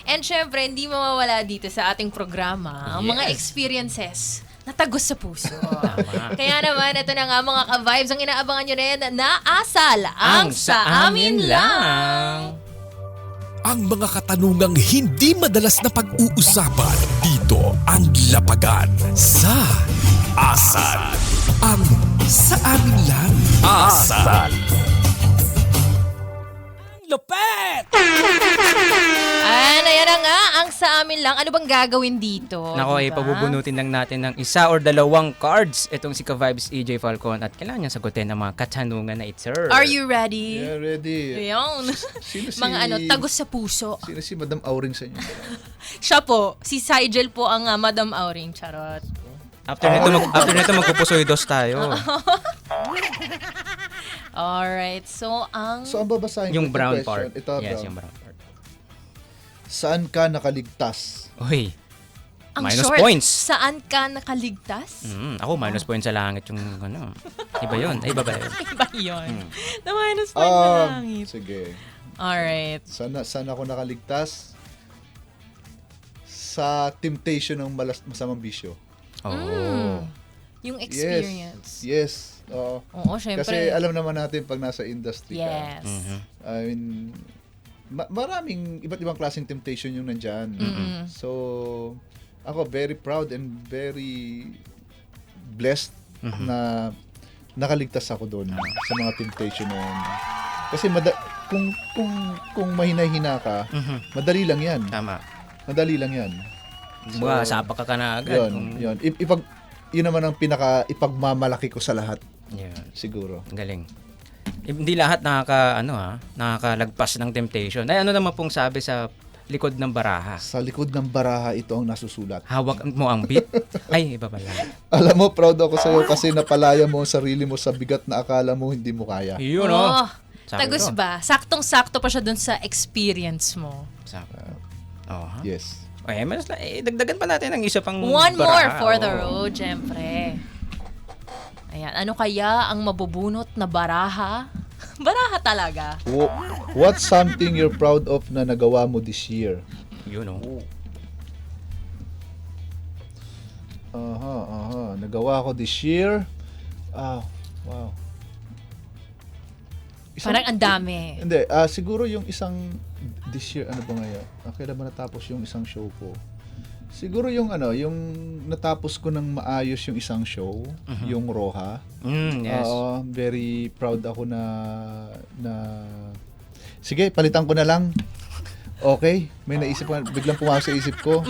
And syempre, hindi mawawala dito sa ating programa ang mga experiences na tagos sa puso. Kaya naman, ito na nga mga ka-vibes, ang inaabangan nyo rin na asal ang sa amin lang. Ang mga katanungang hindi madalas na pag-uusapan dito ang lapagan sa Asal. Ang sa amin lang. Asal. Lupet! Ayan na nga, ang sa amin lang. Ano bang gagawin dito? Nako, diba? pabubunutin lang natin ng isa or dalawang cards itong si Ka-Vibes EJ Falcon at kailangan niyang sagutin ang mga katanungan na ito. Are you ready? Yeah, ready. Ayun. Sino si... Mga tagos sa puso. Sino si Madam Auring sa inyo? Siya po, si Sigel po ang Madam Auring. Charot. After nito magpupusoidos tayo. Alright, so ang... So, ang babasahin Yung ko brown question, part. Ito, Yes, brown. yung brown part. Saan ka nakaligtas? Uy, ang minus short, points. Saan ka nakaligtas? Ako, minus points sa langit yung ano. Iba yun. Ay, iba ba yun? Iba yun. Na minus point na langit. Sige. Alright. Saan ako nakaligtas? Sa temptation ng masamang bisyo. Oh. Yung experience. Yes. Oo. Oo, syempre. Kasi alam naman natin pag nasa industry ka. Yes. I mean, maraming iba't ibang klaseng temptation yung nandyan. So, ako very proud and very blessed na nakaligtas ako doon sa mga temptation na yun. Kasi kung mahina-hina ka, madali lang yan. Tama. Madali lang yan. Diba, sapa ka na agad. Yun. Yun naman ang ipagmamalaki ko sa lahat. Yeah. Siguro. Galing. Hindi lahat nakakalagpas ng temptation. Ay, ano naman pong sabi sa likod ng baraha? Sa likod ng baraha, ito ang nasusulat. Hawak mo ang beat? Ay, iba pala. Alam mo, proud ako sa'yo kasi napalaya mo ang sarili mo sa bigat na akala mo hindi mo kaya. Yun, Oh, Sabi tagos ko. ba? Saktong-sakto pa siya dun sa experience mo. Sakto. Oh, ha? Yes. Okay, dagdagan pa natin ang isa pang One more baraha. for the road, syempre. Ayan, ano kaya ang mabubunot na baraha? Baraha talaga. What's something you're proud of na nagawa mo this year? Yun, Nagawa ko this year. Wow. Parang ang dami. Hindi, siguro yung isang this year, ano ba ngayon? Kailan ba natapos yung isang show ko? Siguro yung yung natapos ko ng maayos yung isang show, yung Roha. Yes. Oo, very proud ako na sige, palitan ko na lang. Okay, may naisip ko, biglang pumasok sa isip ko.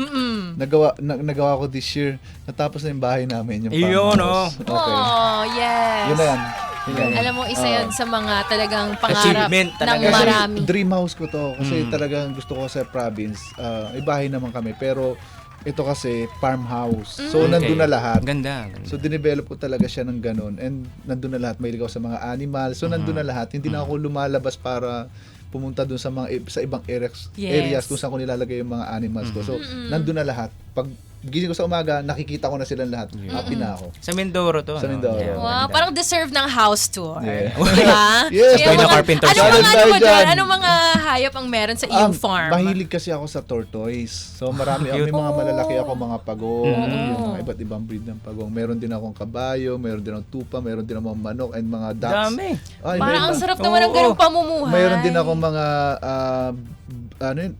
Nagawa ko this year. Natapos na yung bahay namin, yung farmhouse. Okay. Oh, yes. Yun na yan. Alam mo, isa yun sa mga talagang pangarap Achievement ng talaga. marami. Dream house ko to kasi talagang gusto ko sa province. May bahay naman kami pero ito kasi farmhouse. So nandun na lahat. Ganda. So dinevelop ko talaga siya ng ganun and nandun na lahat. Mahilig ako sa mga animals. So nandun na lahat. Hindi na ako lumalabas para pumunta dun sa ibang areas kung saan ko nilalagay yung mga animals ko. So nandun na lahat. Pag gising ko sa umaga, nakikita ko na silang lahat. Happy na ako. Sa Mindoro to. Sa Mindoro. Yeah, Wow, ganda. parang deserve ng house tour. Yeah. Diba? Yes, Yung tayo na mga- carpenter. Ano mga Tayo ba dyan. dyan? Anong mga hayop ang meron sa iyong farm? Mahilig kasi ako sa tortoise. So marami may mga malalaki ako mga pagong, yung mga iba't ibang breed ng pagong. Meron din akong kabayo, meron din akong tupa, meron din akong manok and mga ducks. Dami. Ay, Parang ang meron, sarap naman ng ganung pamumuhay. mayroon din akong mga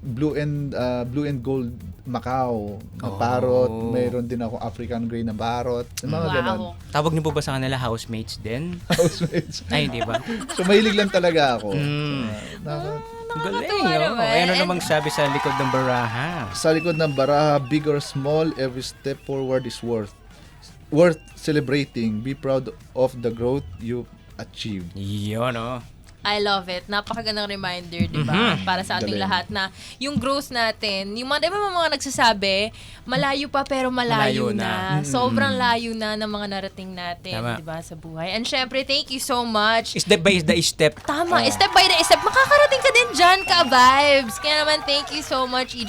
blue and gold Macau na parrot. Mayroon din akong African grey na parrot. Yung mga ganon. Wow. Tawag niyo po ba sa kanila housemates din? Housemates. Ay, di ba? So mahilig lang talaga ako. Galing, naman. Ano And- namang sabi sa likod ng baraha? Sa likod ng baraha, big or small, every step forward is worth celebrating. Be proud of the growth you've achieved. Yun, I love it. Napakagandang reminder, di ba? Para sa ating Galing. lahat na yung growth natin, yung mga, di ba mga nagsasabi, malayo pa pero malayo Malayo na. na. Sobrang layo na ng mga narating natin, Tama. di ba, sa buhay. And syempre, thank you so much. Step by step. Tama, step by step, makakarating ka din dyan, ka-vibes. Kaya naman, thank you so much, EJ,